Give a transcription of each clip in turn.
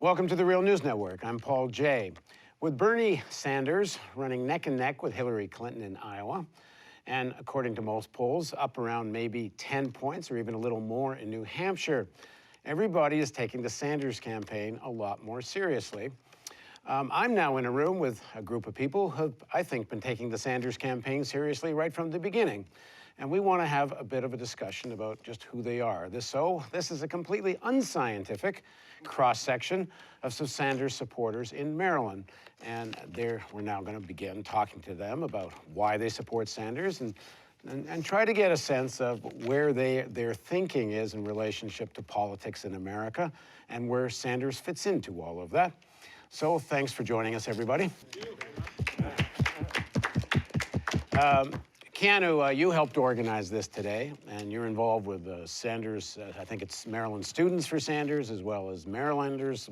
Welcome to the Real News Network. I'm Paul Jay. With Bernie Sanders running neck and neck with Hillary Clinton in Iowa, and according to most polls, up around maybe 10 points or even a little more in New Hampshire, everybody is taking the Sanders campaign a lot more seriously. I'm now in a room with a group of people who have, I think, been taking the Sanders campaign seriously right from the beginning. And we want to have a bit of a discussion about just who they are. This is a completely unscientific cross-section of some Sanders supporters in Maryland. And we're now going to begin talking to them about why they support Sanders and try to get a sense of where their thinking is in relationship to politics in America and where Sanders fits into all of that. So thanks for joining us, everybody. Keanu, you helped organize this today, and you're involved with Sanders, I think it's Maryland Students for Sanders, as well as Marylanders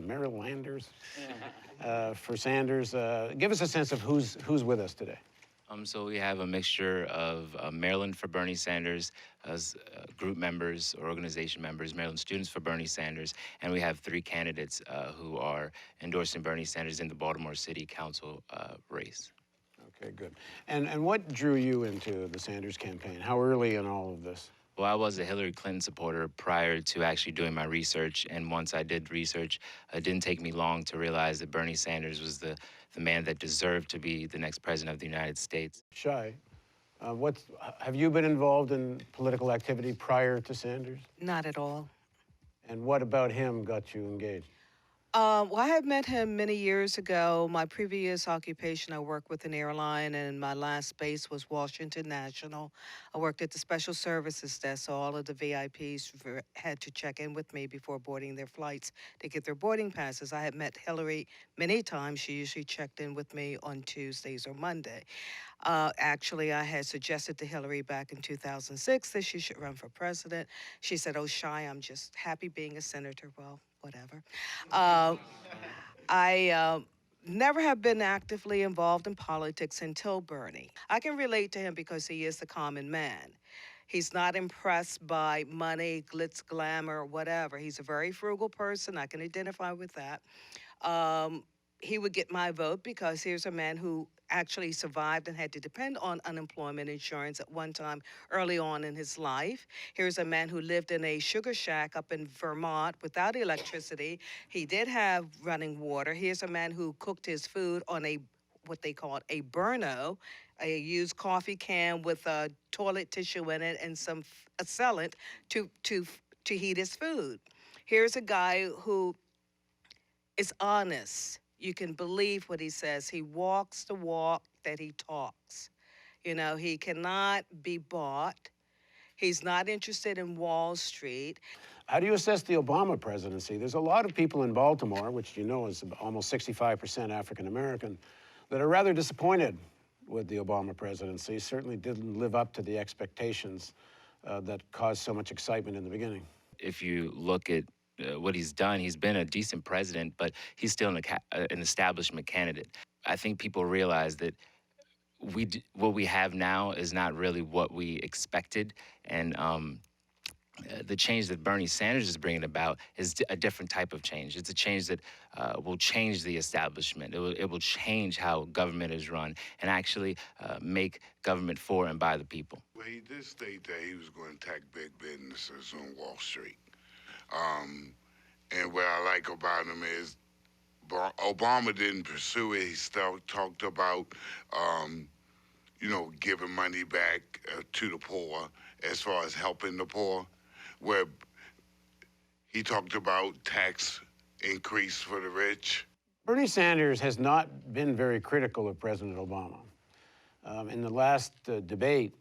for Sanders. Give us a sense of who's with us today. So we have a mixture of Maryland for Bernie Sanders as group members or organization members, Maryland Students for Bernie Sanders, and we have 3 candidates who are endorsing Bernie Sanders in the Baltimore City Council race. Okay, good. And what drew you into the Sanders campaign? How early in all of this? Well, I was a Hillary Clinton supporter prior to actually doing my research, and once I did research, it didn't take me long to realize that Bernie Sanders was the man that deserved to be the next president of the United States. Shai, have you been involved in political activity prior to Sanders? Not at all. And what about him got you engaged? Well, I had met him many years ago. My previous occupation, I worked with an airline, and my last base was Washington National. I worked at the Special Services Desk, so all of the VIPs had to check in with me before boarding their flights to get their boarding passes. I had met Hillary many times. She usually checked in with me on Tuesdays or Monday. Actually, I had suggested to Hillary back in 2006 that she should run for president. She said, "Oh, Shai, I'm just happy being a senator." Well, whatever. I never have been actively involved in politics until Bernie. I can relate to him because he is the common man. He's not impressed by money, glitz, glamour, whatever. He's a very frugal person. I can identify with that. He would get my vote because here's a man who actually survived and had to depend on unemployment insurance at one time early on in his life. Here's a man who lived in a sugar shack up in Vermont without electricity. He did have running water. Here's a man who cooked his food on what they called a burno, a used coffee can with a toilet tissue in it and some accelant to heat his food. Here's a guy who is honest. You can believe what he says. He walks the walk that he talks. You know, he cannot be bought. He's not interested in Wall Street. How do you assess the Obama presidency? There's a lot of people in Baltimore, which you know is almost 65% African American, that are rather disappointed with the Obama presidency. Certainly didn't live up to the expectations that caused so much excitement in the beginning. If you look at what he's done, he's been a decent president, but he's still an establishment candidate. I think people realize that what we have now is not really what we expected, and the change that Bernie Sanders is bringing about is a different type of change. It's a change that will change the establishment. It will change how government is run and actually make government for and by the people. Well, he did state that he was going to attack big businesses on Wall Street. And what I like about him is Obama didn't pursue it. He still talked about, giving money back to the poor as far as helping the poor, where he talked about tax increase for the rich. Bernie Sanders has not been very critical of President Obama. In the last debate,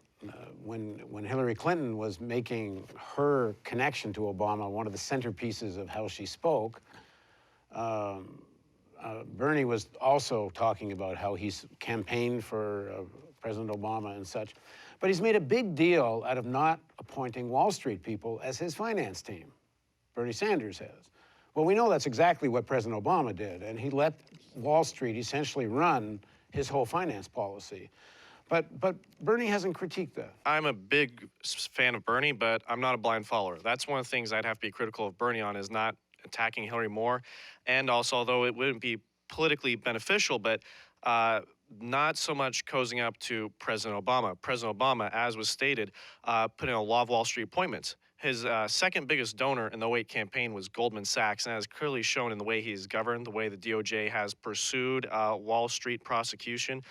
when Hillary Clinton was making her connection to Obama one of the centerpieces of how she spoke, Bernie was also talking about how he's campaigned for President Obama and such. But he's made a big deal out of not appointing Wall Street people as his finance team. Bernie Sanders has. Well, we know that's exactly what President Obama did, and he let Wall Street essentially run his whole finance policy. But Bernie hasn't critiqued that. I'm a big fan of Bernie, but I'm not a blind follower. That's one of the things I'd have to be critical of Bernie on, is not attacking Hillary more, and also, although it wouldn't be politically beneficial, but not so much cozying up to President Obama. President Obama, as was stated, put in a law of Wall Street appointments. His second biggest donor in the 2008 campaign was Goldman Sachs, and that is clearly shown in the way he's governed, the way the DOJ has pursued Wall Street prosecution.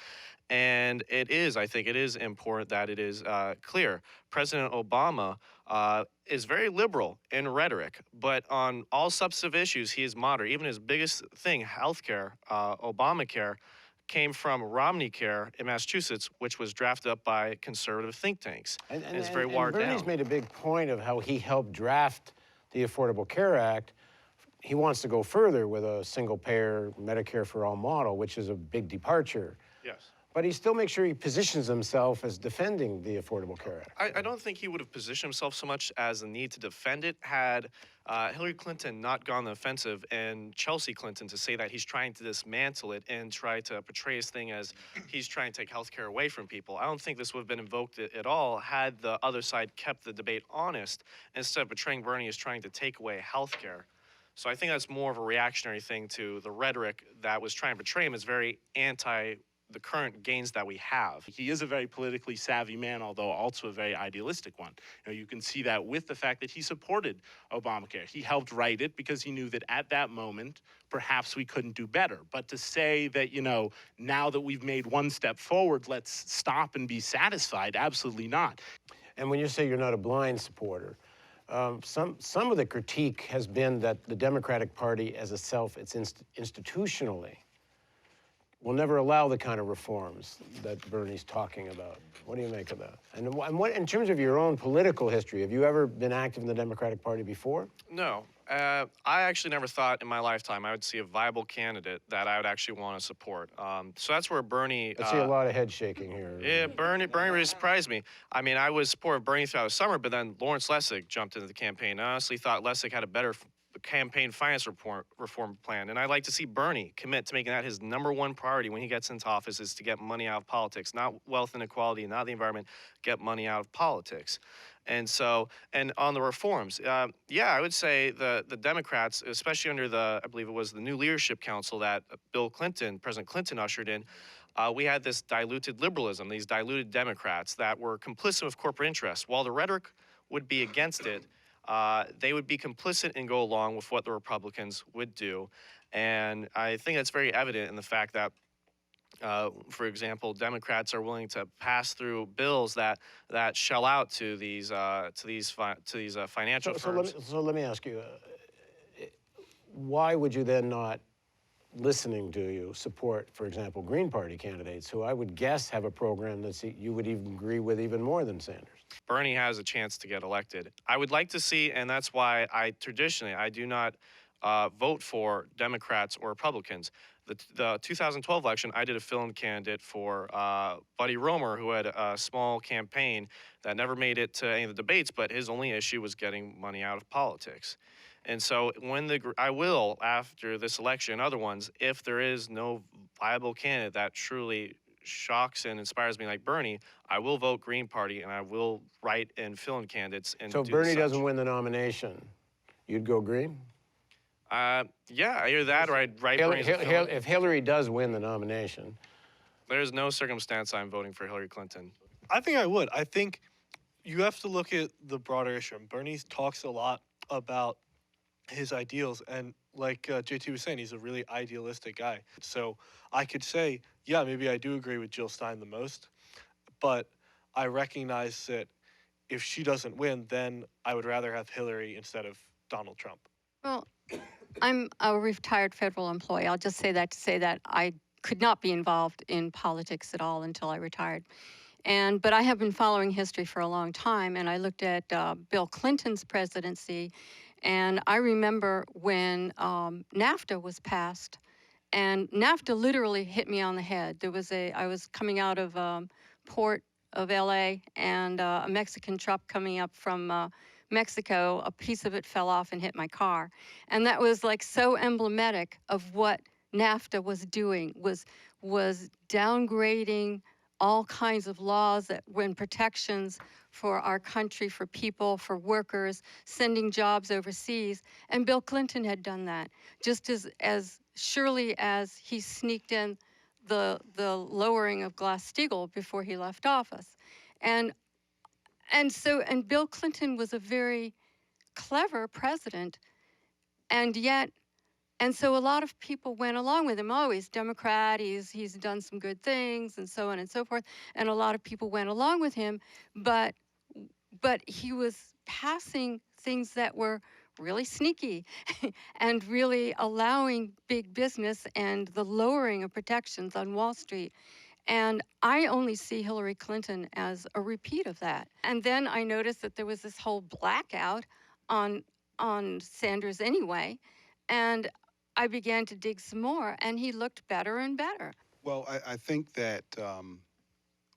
And I think it is important that it is clear. President Obama is very liberal in rhetoric, but on all substantive issues, he is moderate. Even his biggest thing, healthcare, Obamacare, came from Romney Care in Massachusetts, which was drafted up by conservative think tanks. And it's very watered Bernie's down. made a big point of how he helped draft the Affordable Care Act. He wants to go further with a single-payer Medicare for all model, which is a big departure. Yes. But he still makes sure he positions himself as defending the Affordable Care Act. I don't think he would have positioned himself so much as the need to defend it had Hillary Clinton not gone the offensive and Chelsea Clinton to say that he's trying to dismantle it and try to portray his thing as he's trying to take health care away from people. I don't think this would have been invoked at all had the other side kept the debate honest instead of portraying Bernie as trying to take away health care. So I think that's more of a reactionary thing to the rhetoric that was trying to portray him as very anti the current gains that we have. He is a very politically savvy man, although also a very idealistic one. You can see that with the fact that he supported Obamacare. He helped write it because he knew that at that moment, perhaps we couldn't do better. But to say that, now that we've made one step forward, let's stop and be satisfied, absolutely not. And when you say you're not a blind supporter, some of the critique has been that the Democratic Party as itself, it's institutionally, will never allow the kind of reforms that Bernie's talking about. What do you make of that? And what, in terms of your own political history, have you ever been active in the Democratic Party before? No. I actually never thought in my lifetime I would see a viable candidate that I would actually want to support. So that's where Bernie... I see a lot of head shaking here. Yeah, Bernie really surprised me. I mean, I was supportive of Bernie throughout the summer, but then Lawrence Lessig jumped into the campaign. I honestly thought Lessig had a better campaign finance reform plan, and I'd like to see Bernie commit to making that his #1 priority when he gets into office is to get money out of politics, not wealth inequality, not the environment, get money out of politics. And so, and on the reforms, yeah, I would say the Democrats, especially under I believe it was the new leadership council that President Clinton ushered in, we had this diluted liberalism, these diluted Democrats that were complicit with corporate interests. While the rhetoric would be against it, they would be complicit and go along with what the Republicans would do. And I think that's very evident in the fact that, for example, Democrats are willing to pass through bills that shell out to these financial firms. So let me ask you, why would you then not, listening to you, support, for example, Green Party candidates who I would guess have a program that you would even agree with even more than Sanders? Bernie has a chance to get elected. I would like to see, and that's why I do not vote for Democrats or Republicans. The 2012 election, I did a fill-in candidate for Buddy Roemer, who had a small campaign that never made it to any of the debates, but his only issue was getting money out of politics. And so I will, after this election and other ones, if there is no viable candidate that truly shocks and inspires me like Bernie, I will vote Green Party and I will write and fill in candidates. And so if Bernie doesn't win the nomination, you'd go Green? Yeah, either that or I'd write Bernie. If Hillary does win the nomination. There's no circumstance I'm voting for Hillary Clinton. I think I would. I think you have to look at the broader issue. Bernie talks a lot about his ideals, and like JT was saying, he's a really idealistic guy. So I could say, yeah, maybe I do agree with Jill Stein the most, but I recognize that if she doesn't win, then I would rather have Hillary instead of Donald Trump. Well, I'm a retired federal employee. I'll just say that to say that I could not be involved in politics at all until I retired. But I have been following history for a long time, and I looked at Bill Clinton's presidency, and I remember when NAFTA was passed, and NAFTA literally hit me on the head. I was coming out of port of LA, and a Mexican truck coming up from Mexico, a piece of it fell off and hit my car. And that was like so emblematic of what NAFTA was doing, was downgrading all kinds of laws that when protections for our country, for people, for workers, sending jobs overseas. And Bill Clinton had done that, just as surely as he sneaked in the lowering of Glass-Steagall before he left office. And and Bill Clinton was a very clever president, and yet and so a lot of people went along with him. Oh, he's Democrat, he's done some good things, and so on and so forth. And a lot of people went along with him, but he was passing things that were really sneaky and really allowing big business and the lowering of protections on Wall Street. And I only see Hillary Clinton as a repeat of that. And then I noticed that there was this whole blackout on Sanders anyway, and I began to dig some more, and he looked better and better. Well, I think that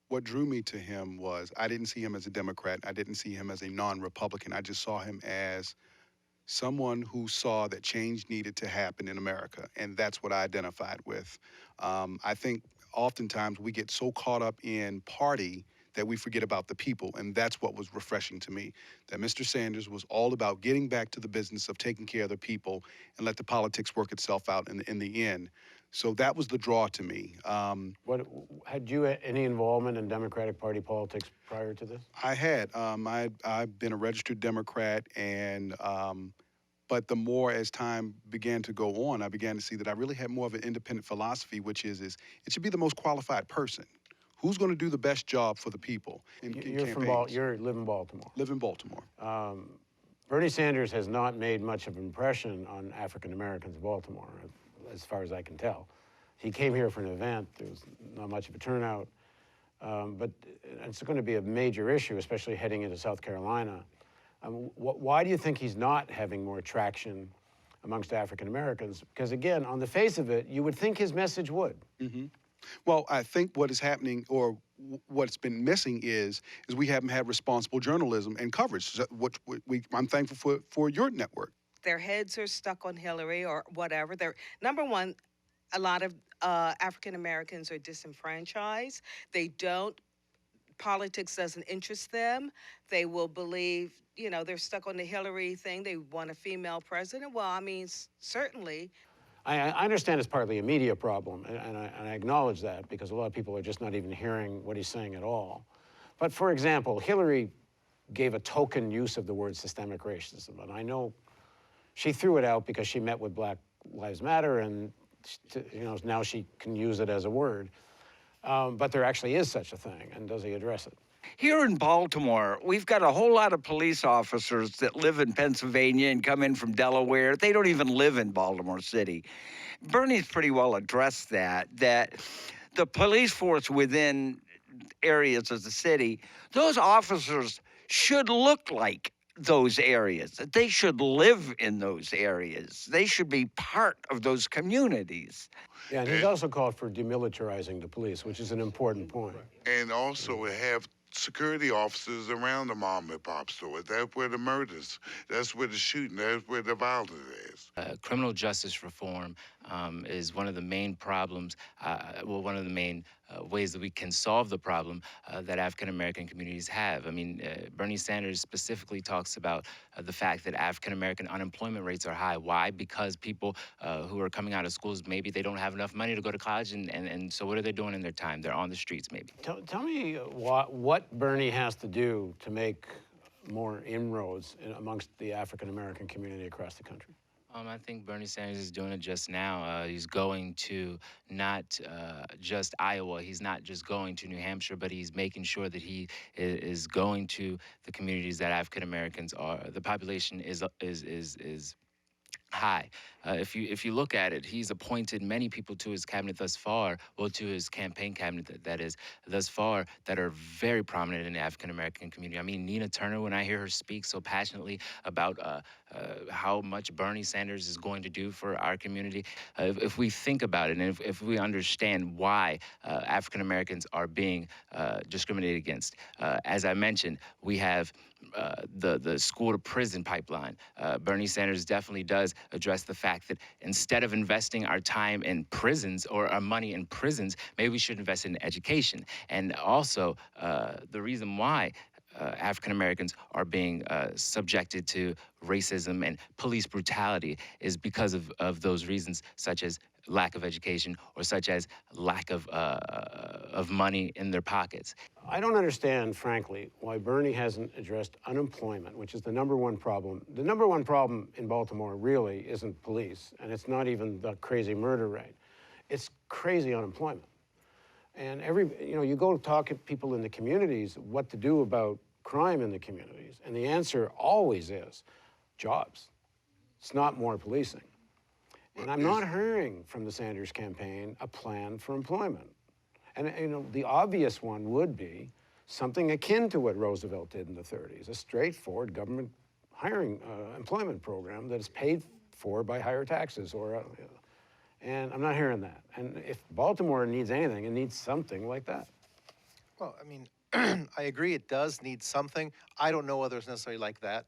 what drew me to him was I didn't see him as a Democrat. I didn't see him as a non-Republican. I just saw him as someone who saw that change needed to happen in America, and that's what I identified with. I think oftentimes we get so caught up in party that we forget about the people, and that's what was refreshing to me, that Mr. Sanders was all about getting back to the business of taking care of the people and let the politics work itself out in the end. So that was the draw to me. What had you any involvement in Democratic Party politics prior to this? I had. I've been a registered Democrat, and but the more as time began to go on, I began to see that I really had more of an independent philosophy, which is it should be the most qualified person. Who's going to do the best job for the people in You're campaigns? You live in Baltimore. Live in Baltimore. Bernie Sanders has not made much of an impression on African Americans in Baltimore, as far as I can tell. He came here for an event. There was not much of a turnout. But it's going to be a major issue, especially heading into South Carolina. Why do you think he's not having more traction amongst African Americans? Because again, on the face of it, you would think his message would. Mm-hmm. Well, I think what is happening, or what's been missing, is we haven't had responsible journalism and coverage. I'm thankful for your network. Their heads are stuck on Hillary or whatever. They're number one. A lot of African Americans are disenfranchised. They don't. Politics doesn't interest them. They will believe, they're stuck on the Hillary thing. They want a female president. Well, I mean, certainly. I understand it's partly a media problem, and I acknowledge that, because a lot of people are just not even hearing what he's saying at all. But for example, Hillary gave a token use of the word systemic racism, and I know she threw it out because she met with Black Lives Matter, and now she can use it as a word. But there actually is such a thing, and does he address it? Here in Baltimore, we've got a whole lot of police officers that live in Pennsylvania and come in from Delaware. They don't even live in Baltimore City. Bernie's pretty well addressed that the police force within areas of the city, those officers should look like those areas. They should live in those areas. They should be part of those communities. Yeah, and he's also called for demilitarizing the police, which is an important point. And also have security officers around the mom and pop stores. That's where the murders, that's where the shooting, that's where the violence is. Criminal justice reform is one of the main problems, one of the main ways that we can solve the problem that African American communities have. I mean, Bernie Sanders specifically talks about the fact that African American unemployment rates are high. Why? Because people who are coming out of schools, maybe they don't have enough money to go to college, and so what are they doing in their time? They're on the streets, maybe. Tell me what Bernie has to do to make more inroads amongst the African American community across the country. I think Bernie Sanders is doing it just now. He's going to not just Iowa. He's not just going to New Hampshire, but he's making sure that he is going to the communities that African Americans are. The population is high. If you look at it, he's appointed many people to his cabinet thus far, well, to his campaign cabinet, that is, thus far, that are very prominent in the African American community. I mean, Nina Turner, when I hear her speak so passionately about how much Bernie Sanders is going to do for our community, if we think about it, and if we understand why African Americans are being discriminated against, as I mentioned, we have the school to prison pipeline. Bernie Sanders definitely does address the fact that instead of investing our time in prisons or our money in prisons, maybe we should invest in education. And also, the reason why African Americans are being subjected to racism and police brutality is because of those reasons, such as lack of education or such as lack of money in their pockets. I don't understand, frankly, why Bernie hasn't addressed unemployment, which is the number one problem. The number one problem in Baltimore really isn't police, and it's not even the crazy murder rate. It's crazy unemployment. And you go to talk to people in the communities what to do about crime in the communities, and the answer always is jobs. It's not more policing. And I'm not hearing from the Sanders campaign a plan for employment. And the obvious one would be something akin to what Roosevelt did in the 30s, a straightforward government hiring employment program that is paid for by higher taxes and I'm not hearing that. And if Baltimore needs anything, it needs something like that. Well, I mean, I agree it does need something. I don't know whether it's necessarily like that.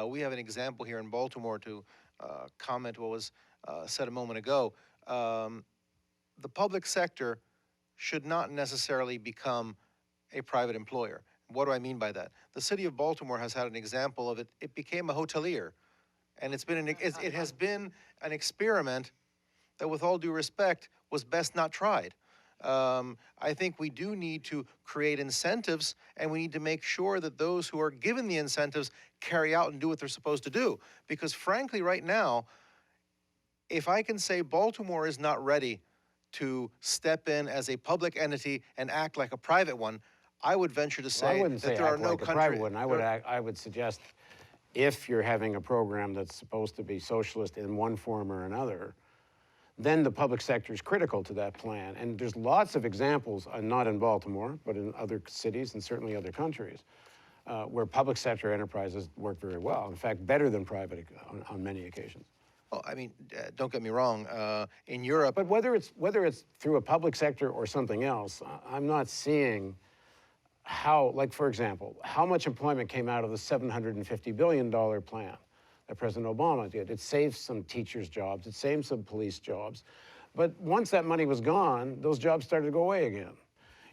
We have an example here in Baltimore to comment what was said a moment ago. The public sector should not necessarily become a private employer. What do I mean by that? The city of Baltimore has had an example of it. It became a hotelier, and it has been an experiment that, with all due respect, was best not tried. I think we do need to create incentives, and we need to make sure that those who are given the incentives carry out and do what they're supposed to do. Because frankly, right now, if I can say Baltimore is not ready to step in as a public entity and act like a private one, I would venture to say I wouldn't that say there are act no like a countries. private one. I would suggest if you're having a program that's supposed to be socialist in one form or another, then the public sector is critical to that plan. And there's lots of examples, not in Baltimore, but in other cities and certainly other countries, where public sector enterprises work very well. In fact, better than private on many occasions. Well, I mean, don't get me wrong. In Europe, But whether it's through a public sector or something else, I'm not seeing how, like for example, how much employment came out of the $750 billion plan that President Obama did. It saved some teachers' jobs, it saved some police jobs. But once that money was gone, those jobs started to go away again.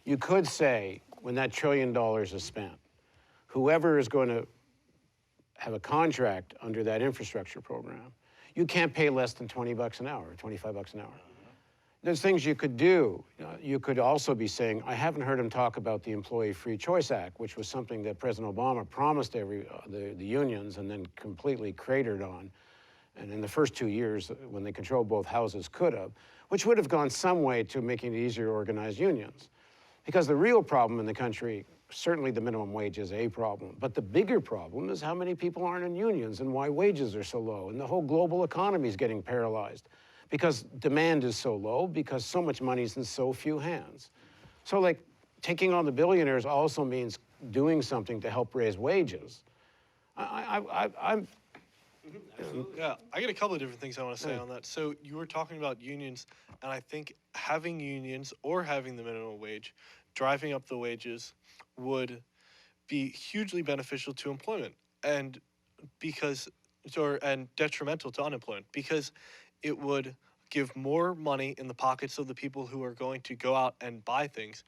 You could say, when that $1 trillion is spent, whoever is going to have a contract under that infrastructure program, you can't pay less than $20 an hour, $25 an hour. There's things you could do. You could also be saying, I haven't heard him talk about the Employee Free Choice Act, which was something that President Obama promised the unions and then completely cratered on. And in the first 2 years, when they controlled both houses, could have, which would have gone some way to making it easier to organize unions. Because the real problem in the country, certainly the minimum wage is a problem, but the bigger problem is how many people aren't in unions and why wages are so low, and the whole global economy is getting paralyzed because demand is so low, because so much money is in so few hands. So like taking on the billionaires also means doing something to help raise wages. I'm Yeah, I got a couple of different things I want to say on that. So you were talking about unions, and I think having unions or having the minimum wage, driving up the wages, would be hugely beneficial to employment, and detrimental to unemployment, because it would give more money in the pockets of the people who are going to go out and buy things,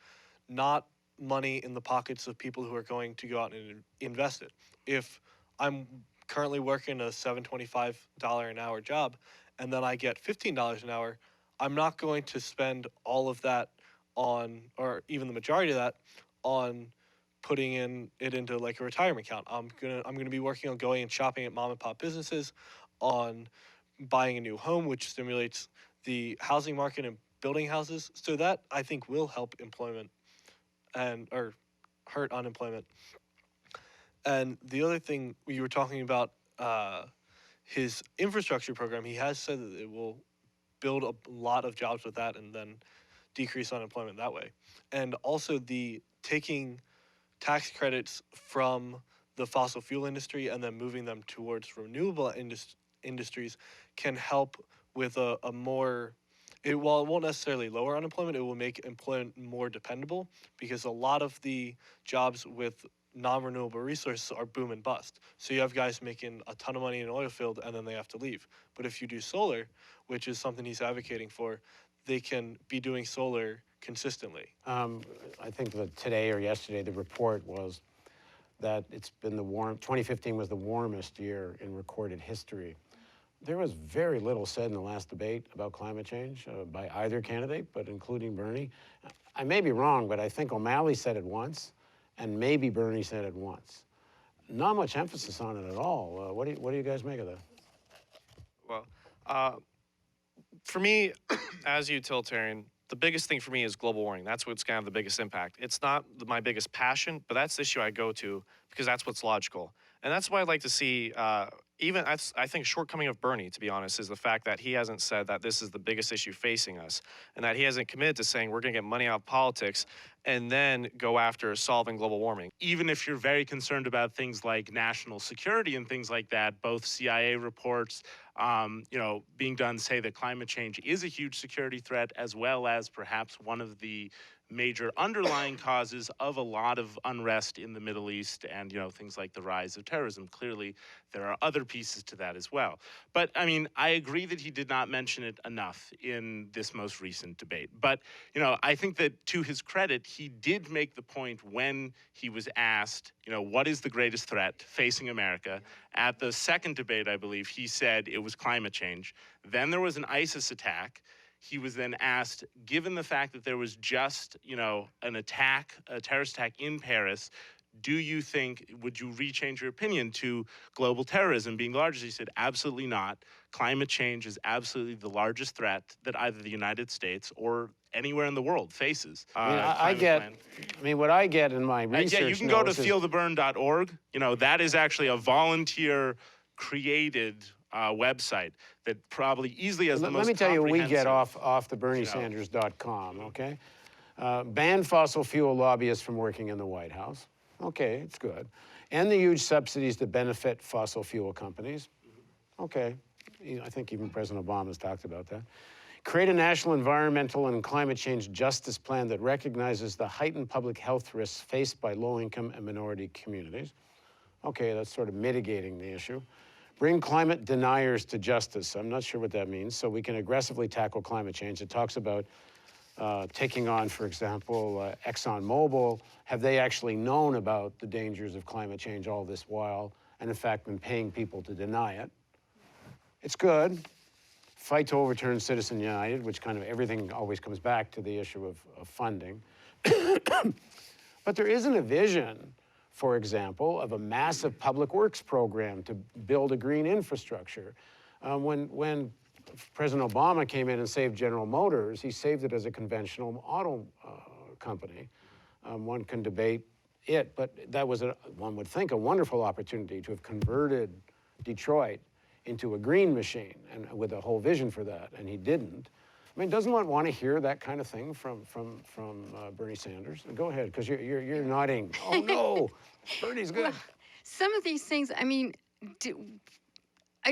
not money in the pockets of people who are going to go out and invest it. If I'm currently working a $725 an hour job, and then I get $15 an hour, I'm not going to spend all of that on, or even the majority of that, on putting it into like a retirement account. I'm gonna be working on going and shopping at mom and pop businesses, on buying a new home, which stimulates the housing market and building houses. So that, I think, will help employment or hurt unemployment. And the other thing, you were talking about his infrastructure program. He has said that it will build a lot of jobs with that and then decrease unemployment that way. And also the taking tax credits from the fossil fuel industry and then moving them towards renewable industries can help with while it won't necessarily lower unemployment, it will make employment more dependable, because a lot of the jobs with non-renewable resources are boom and bust. So you have guys making a ton of money in an oil field and then they have to leave. But if you do solar, which is something he's advocating for, they can be doing solar consistently. I think that today or yesterday the report was that it's been 2015 was the warmest year in recorded history. There was very little said in the last debate about climate change by either candidate, but including Bernie. I may be wrong, but I think O'Malley said it once, and maybe Bernie said it once. Not much emphasis on it at all. What do you guys make of that? Well, for me, as a utilitarian, the biggest thing for me is global warming. That's what's going to have the biggest impact. It's not my biggest passion, but that's the issue I go to because that's what's logical. And that's why I'd like to see, I think a shortcoming of Bernie, to be honest, is the fact that he hasn't said that this is the biggest issue facing us and that he hasn't committed to saying we're going to get money out of politics and then go after solving global warming. Even if you're very concerned about things like national security and things like that, both CIA reports, being done say that climate change is a huge security threat, as well as perhaps one of the major underlying causes of a lot of unrest in the Middle East and, things like the rise of terrorism. Clearly, there are other pieces to that as well. But, I agree that he did not mention it enough in this most recent debate. But, I think that to his credit, he did make the point when he was asked, what is the greatest threat facing America? At the second debate, I believe, he said it was climate change. Then there was an ISIS attack. He was then asked, given the fact that there was just, an attack, a terrorist attack in Paris, would you rechange your opinion to global terrorism being largest? He said, absolutely not. Climate change is absolutely the largest threat that either the United States or anywhere in the world faces. What I get in my research. Yeah, you can go to feeltheburn.org. That is actually a volunteer created website that probably easily has the most Let me tell you what we get comprehensive, off the BernieSanders.com, okay? Ban fossil fuel lobbyists from working in the White House. Okay, it's good. And the huge subsidies that benefit fossil fuel companies. Okay, I think even President Obama's talked about that. Create a national environmental and climate change justice plan that recognizes the heightened public health risks faced by low-income and minority communities. Okay, that's sort of mitigating the issue. Bring climate deniers to justice. I'm not sure what that means. So we can aggressively tackle climate change. It talks about taking on, for example, ExxonMobil. Have they actually known about the dangers of climate change all this while and, in fact, been paying people to deny it? It's good. Fight to overturn Citizen United, which kind of everything always comes back to the issue of funding. But there isn't a vision, for example, of a massive public works program to build a green infrastructure. When President Obama came in and saved General Motors, he saved it as a conventional auto company. One can debate it, but that was, one would think, a wonderful opportunity to have converted Detroit into a green machine and with a whole vision for that, and he didn't. Doesn't one want to hear that kind of thing from Bernie Sanders? Go ahead, because you're nodding. Oh no, Bernie's good. Well, some of these things,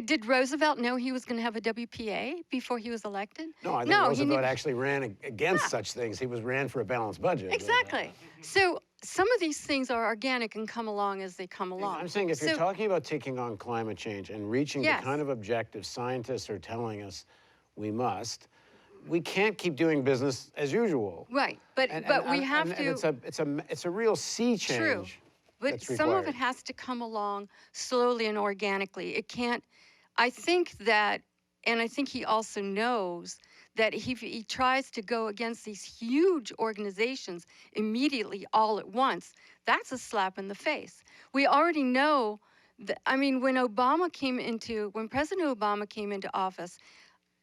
did Roosevelt know he was going to have a WPA before he was elected? No, I think Roosevelt actually ran against such things. He ran for a balanced budget. Exactly. So some of these things are organic and come along as they come along. I'm saying if you're talking about taking on climate change and reaching the kind of objectives scientists are telling us we must, we can't keep doing business as usual. Right, but we have to. It's a real sea change. True, but some of it has to come along slowly and organically. It can't. I think that, and I think he also knows that if he tries to go against these huge organizations immediately all at once, that's a slap in the face. We already know that. When President Obama came into office,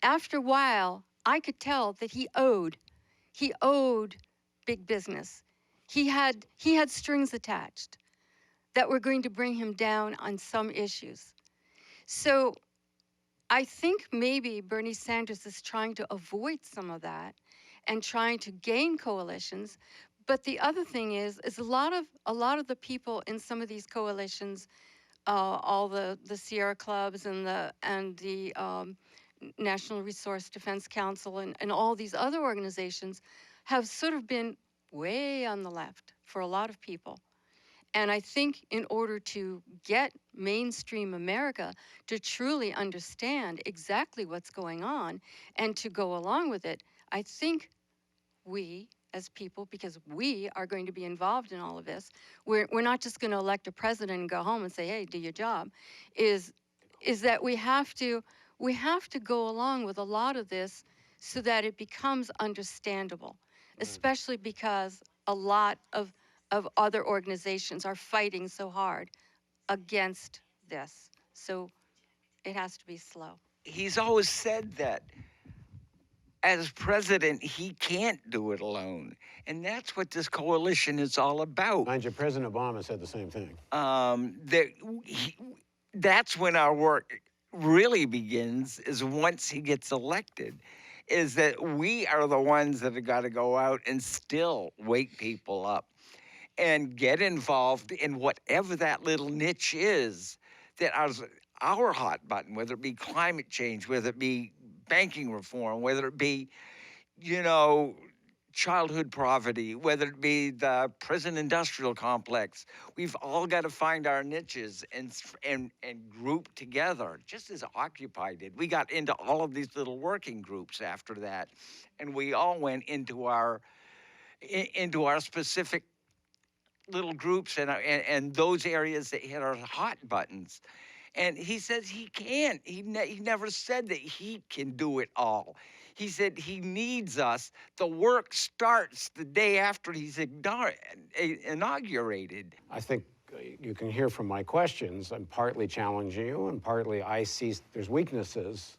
after a while, I could tell that he owed big business. He had strings attached that were going to bring him down on some issues. So I think maybe Bernie Sanders is trying to avoid some of that and trying to gain coalitions. But the other thing is a lot of the people in some of these coalitions, all the Sierra Clubs and the National Resource Defense Council and all these other organizations have sort of been way on the left for a lot of people. And I think in order to get mainstream America to truly understand exactly what's going on and to go along with it, I think we as people, because we are going to be involved in all of this, we're not just going to elect a president and go home and say, hey, do your job, is that we have to go along with a lot of this so that it becomes understandable, especially because a lot of other organizations are fighting so hard against this. So it has to be slow. He's always said that as president, he can't do it alone. And that's what this coalition is all about. Mind you, President Obama said the same thing. That that's when our work really begins, is once he gets elected, is that we are the ones that have got to go out and still wake people up and get involved in whatever that little niche is that our hot button, whether it be climate change, whether it be banking reform, whether it be, childhood poverty, whether it be the prison industrial complex. We've all got to find our niches and group together, just as Occupy did. We got into all of these little working groups after that, and we all went into our specific little groups and those areas that hit our hot buttons. And he says he can't. He never said that he can do it all. He said he needs us. The work starts the day after he's inaugurated. I think you can hear from my questions, I'm partly challenging you, and partly I see there's weaknesses,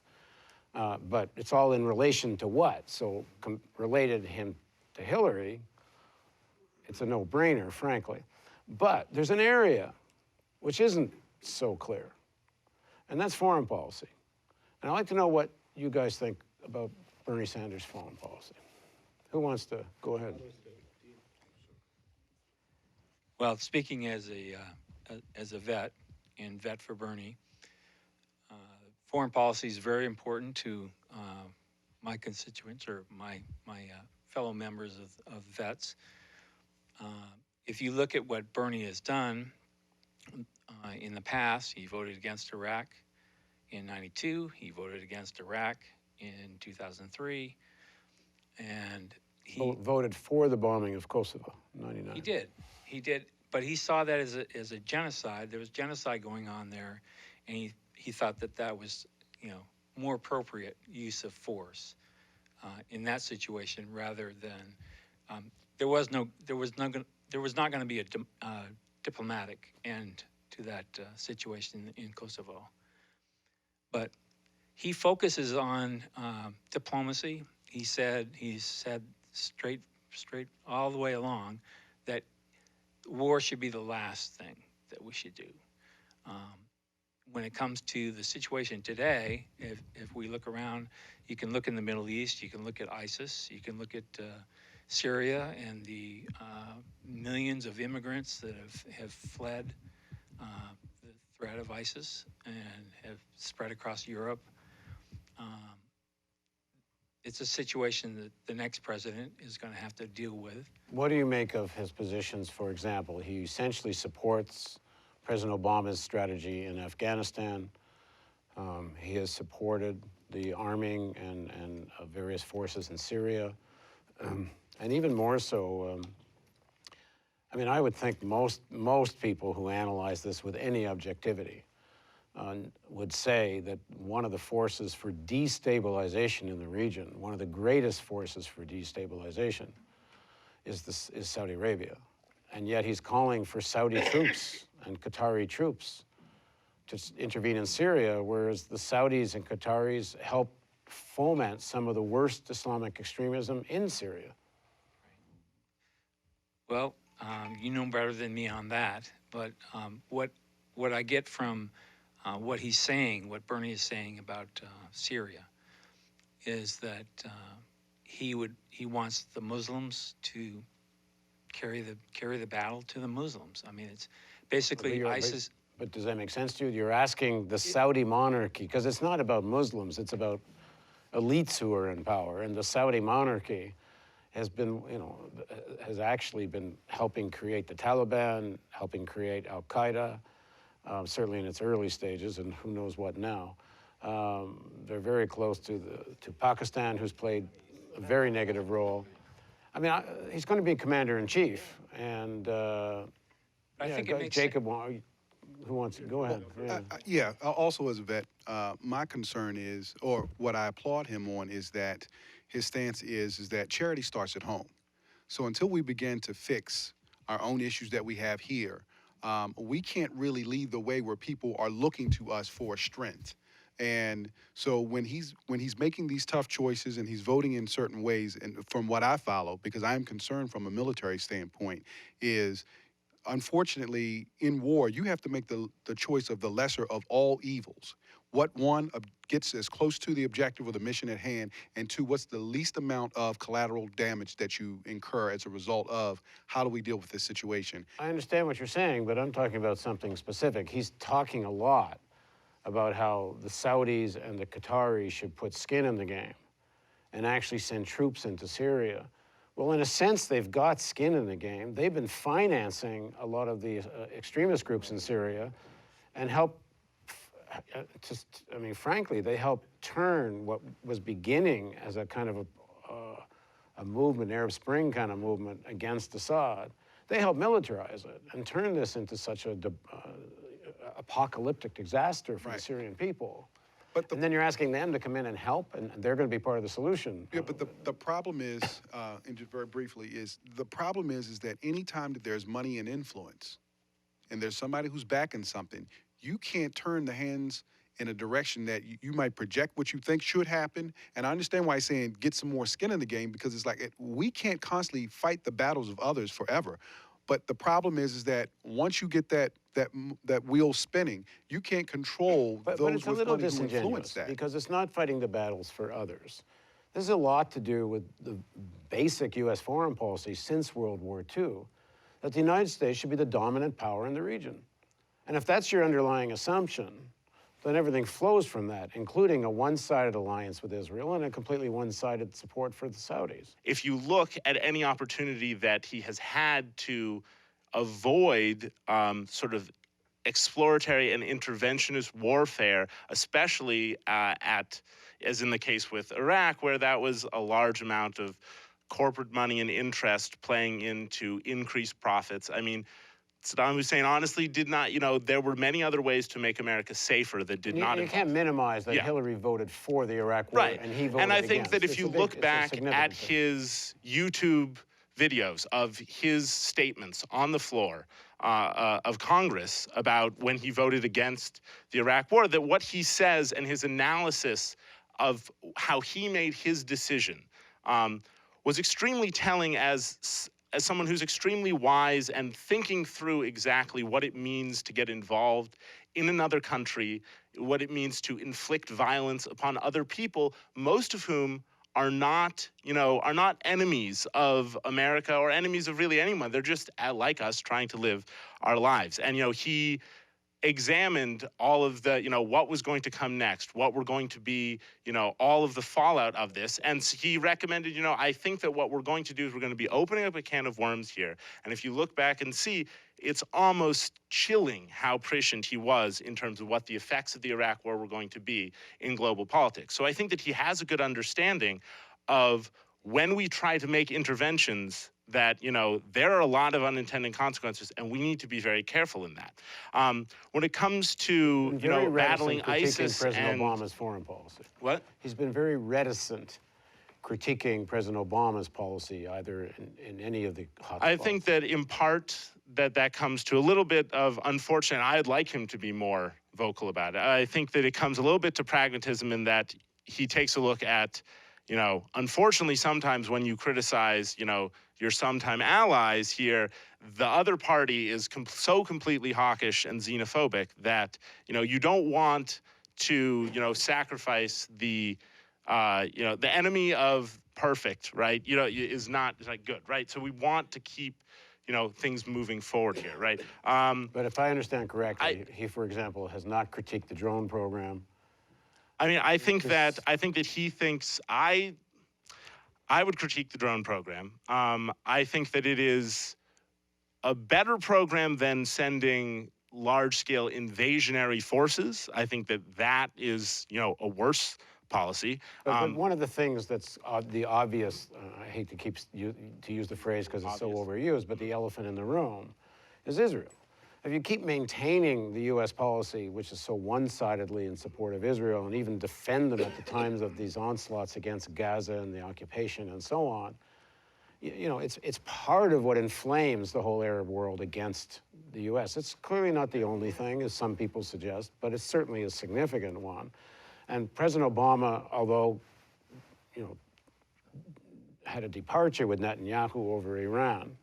but it's all in relation to what? So related him to Hillary, it's a no-brainer, frankly. But there's an area which isn't so clear, and that's foreign policy. And I'd like to know what you guys think about Bernie Sanders' foreign policy. Who wants to go ahead? Well, speaking as a vet and vet for Bernie, foreign policy is very important to my constituents or my fellow members of vets. If you look at what Bernie has done in the past, he voted against Iraq in '92. He voted against Iraq in 2003, and he voted for the bombing of Kosovo, '99. He did, but he saw that as a genocide. There was genocide going on there, and he thought that was, more appropriate use of force in that situation rather than there was not going to be a diplomatic end to that situation in Kosovo. But he focuses on diplomacy. He said straight all the way along that war should be the last thing that we should do. When it comes to the situation today, if we look around, you can look in the Middle East, you can look at ISIS, you can look at Syria and the millions of immigrants that have fled the threat of ISIS and have spread across Europe. It's a situation that the next president is going to have to deal with. What do you make of his positions? For example, he essentially supports President Obama's strategy in Afghanistan. He has supported the arming and various forces in Syria. And even more so, I would think most people who analyze this with any objectivity would say that one of the forces for destabilization in the region, one of the greatest forces for destabilization, is Saudi Arabia. And yet he's calling for Saudi troops and Qatari troops to intervene in Syria, whereas the Saudis and Qataris help foment some of the worst Islamic extremism in Syria. Well, you know better than me on that, but what I get from what he's saying, what Bernie is saying about Syria, is that he wants the Muslims to carry the battle to the Muslims. It's basically ISIS. But does that make sense to you? You're asking the Saudi monarchy, because it's not about Muslims, it's about elites who are in power, and the Saudi monarchy has been, has actually been helping create the Taliban, helping create Al Qaeda, certainly in its early stages, and who knows what now. They're very close to Pakistan, who's played a very negative role. I mean, he's going to be commander-in-chief, and I think it makes Jacob, who wants to go ahead? Yeah, also as a vet, my concern is, or what I applaud him on, is that his stance is that charity starts at home. So until we begin to fix our own issues that we have here, we can't really lead the way where people are looking to us for strength. And so when he's making these tough choices and he's voting in certain ways, and from what I follow, because I'm concerned from a military standpoint, is unfortunately in war you have to make the choice of the lesser of all evils. What one gets as close to the objective or the mission at hand, and two, what's the least amount of collateral damage that you incur as a result of how do we deal with this situation? I understand what you're saying, but I'm talking about something specific. He's talking a lot about how the Saudis and the Qataris should put skin in the game and actually send troops into Syria. Well, in a sense, they've got skin in the game. They've been financing a lot of the extremist groups in Syria and frankly, they helped turn what was beginning as a kind of a movement, Arab Spring kind of movement against Assad. They helped militarize it and turn this into such a apocalyptic disaster for the Syrian people. And then you're asking them to come in and help, and they're going to be part of the solution. Yeah, but the problem is, and just very briefly, the problem is that anytime that there's money and influence, and there's somebody who's backing something, you can't turn the hands in a direction that you might project what you think should happen. And I understand why he's saying get some more skin in the game, because it's like we can't constantly fight the battles of others forever. But the problem is that once you get that wheel spinning, you can't control but those it's a with little money who influence disingenuous, that. because it's not fighting the battles for others. This has a lot to do with the basic U.S. foreign policy since World War II, that the United States should be the dominant power in the region. And if that's your underlying assumption, then everything flows from that, including a one-sided alliance with Israel and a completely one-sided support for the Saudis. If you look at any opportunity that he has had to avoid sort of exploratory and interventionist warfare, especially as in the case with Iraq, where that was a large amount of corporate money and interest playing into increased profits. I mean, Saddam Hussein honestly did not, there were many other ways to make America safer that did not involve. You can't minimize that Hillary voted for the Iraq war and he voted against. And I think that if you look back at his YouTube videos of his statements on the floor of Congress about when he voted against the Iraq war, that what he says and his analysis of how he made his decision was extremely telling as someone who's extremely wise and thinking through exactly what it means to get involved in another country, what it means to inflict violence upon other people, most of whom are not enemies of America or enemies of really anyone. They're just like us trying to live our lives. And, he examined all of the, what was going to come next, what were going to be, all of the fallout of this. And he recommended, I think that what we're going to do is we're going to be opening up a can of worms here. And if you look back and see, it's almost chilling how prescient he was in terms of what the effects of the Iraq war were going to be in global politics. So I think that he has a good understanding of when we try to make interventions that, there are a lot of unintended consequences, and we need to be very careful in that. When it comes to, battling ISIS President Obama's foreign policy. What? He's been very reticent critiquing President Obama's policy, either in any of the hotspots. I think that in part that comes to a little bit of, unfortunate, I'd like him to be more vocal about it. I think that it comes a little bit to pragmatism in that he takes a look at, unfortunately, sometimes when you criticize, your sometime allies here, the other party is so completely hawkish and xenophobic that, you don't want to, sacrifice the enemy of perfect, right? Is not like good, right? So we want to keep, things moving forward here, right? But if I understand correctly, he, for example, has not critiqued the drone program. I mean, I think that he thinks I would critique the drone program. I think that it is a better program than sending large-scale invasionary forces. I think that that is, a worse policy. But one of the things that's the obvious, I hate to to use the phrase because it's so overused, but the elephant in the room is Israel. If you keep maintaining the U.S. policy, which is so one-sidedly in support of Israel, and even defend them at the times of these onslaughts against Gaza and the occupation and so on, it's part of what inflames the whole Arab world against the U.S. It's clearly not the only thing, as some people suggest, but it's certainly a significant one. And President Obama, although, had a departure with Netanyahu over Iran,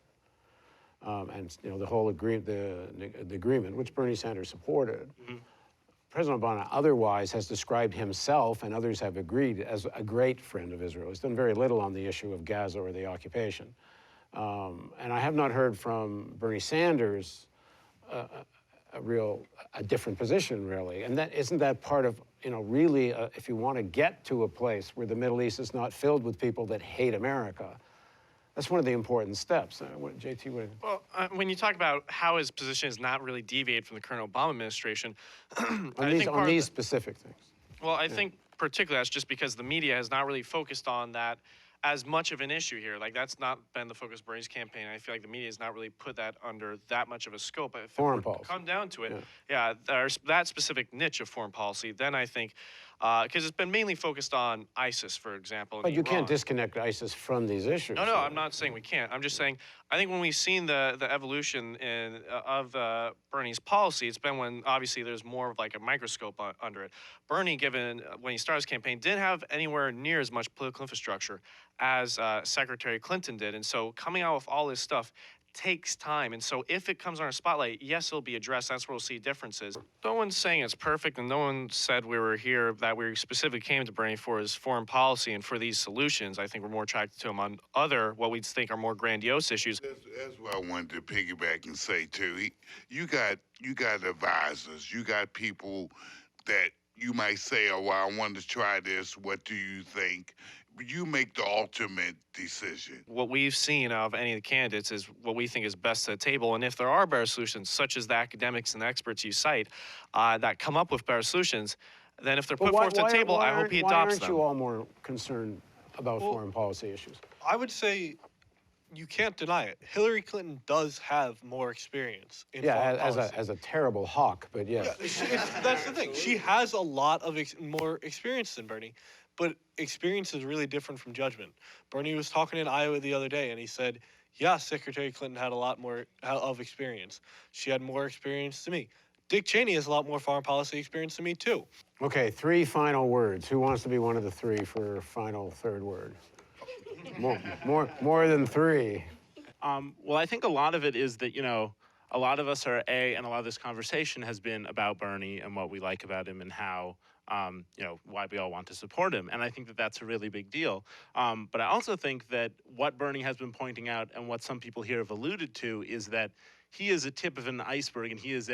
and the whole the agreement, which Bernie Sanders supported, President Obama otherwise has described himself, and others have agreed, as a great friend of Israel. He's done very little on the issue of Gaza or the occupation. And I have not heard from Bernie Sanders a different position, really. And isn't that part of, really, if you want to get to a place where the Middle East is not filled with people that hate America, that's one of the important steps. JT, what? Well, when you talk about how his position has not really deviated from the current Obama administration, on these specific things. Well, I think particularly that's just because the media has not really focused on that as much of an issue here. Like, that's not been the focus of Bernie's campaign. I feel like the media has not really put that under that much of a scope. But if foreign it were to policy. come down to it, there's that specific niche of foreign policy, then I think, because it's been mainly focused on ISIS, for example. But you can't disconnect ISIS from these issues. No, I'm not saying we can't. I'm just saying, I think when we've seen the evolution of Bernie's policy, it's been when obviously there's more of like a microscope under it. Bernie, given when he started his campaign, didn't have anywhere near as much political infrastructure as Secretary Clinton did. And so coming out with all this stuff takes time. And so if it comes on our spotlight, yes, it'll be addressed. That's where we'll see differences. No one's saying it's perfect, and no one said we were here, that we specifically came to Bernie for his foreign policy and for these solutions. I think we're more attracted to him on what we think are more grandiose issues. That's what I wanted to piggyback and say, too. You got advisors. You got people that you might say, oh, well, I wanted to try this. What do you think? You make the ultimate decision. What we've seen of any of the candidates is what we think is best to the table. And if there are better solutions, such as the academics and the experts you cite, that come up with better solutions, then if they're put forth to the table, I hope he adopts them. Why aren't you all more concerned about foreign policy issues? I would say you can't deny it. Hillary Clinton does have more experience in foreign policy. as a terrible hawk, but yes. That's the thing. She has a lot of more experience than Bernie. But experience is really different from judgment. Bernie was talking in Iowa the other day, and he said, yeah, Secretary Clinton had a lot more of experience. She had more experience than me. Dick Cheney has a lot more foreign policy experience than me, too. Okay, 3 final words. Who wants to be one of the 3 for final third word? More than 3. Well, I think a lot of it is that, a lot of us are and a lot of this conversation has been about Bernie and what we like about him and how, why we all want to support him. And I think that that's a really big deal. But I also think that what Bernie has been pointing out and what some people here have alluded to is that he is a tip of an iceberg, and he is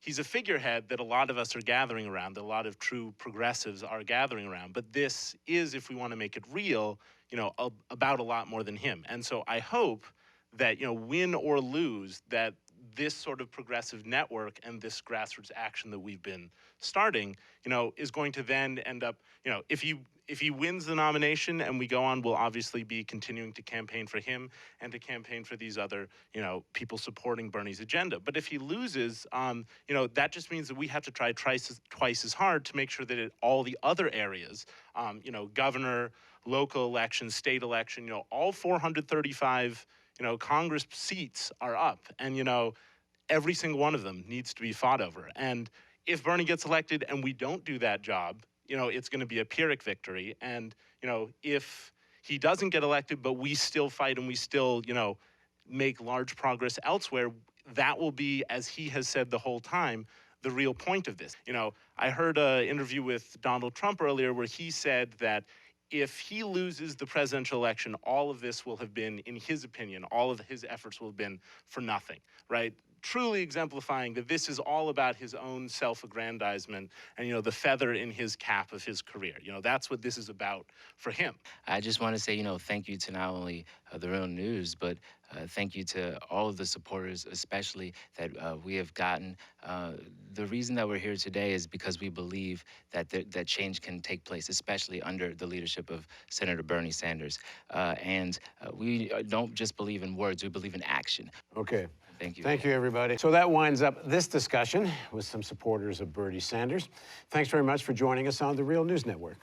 he's a figurehead that a lot of us are gathering around, that a lot of true progressives are gathering around. But this is, if we want to make it real, about a lot more than him. And so I hope that, win or lose, that this sort of progressive network and this grassroots action that we've been starting, is going to then end up, if he wins the nomination and we go on, we'll obviously be continuing to campaign for him and to campaign for these other, people supporting Bernie's agenda. But if he loses, that just means that we have to try twice as hard to make sure that all the other areas, governor, local election, state election, all 435 Congress seats are up, and, every single one of them needs to be fought over. And if Bernie gets elected and we don't do that job, it's going to be a Pyrrhic victory. And, if he doesn't get elected, but we still fight and we still, make large progress elsewhere, that will be, as he has said the whole time, the real point of this. I heard an interview with Donald Trump earlier where he said that if he loses the presidential election, all of this will have been, in his opinion, all of his efforts will have been for nothing, right? truly exemplifying that this is all about his own self-aggrandizement and, you know, the feather in his cap of his career. You know, that's what this is about for him. I just want to say, you know, thank you to not only the Real News, but thank you to all of the supporters, especially that we have gotten. The reason that we're here today is because we believe that that change can take place, especially under the leadership of Senator Bernie Sanders. And we don't just believe in words, we believe in action. Okay. Thank you. Thank you, everybody. So that winds up this discussion with some supporters of Bernie Sanders. Thanks very much for joining us on the Real News Network.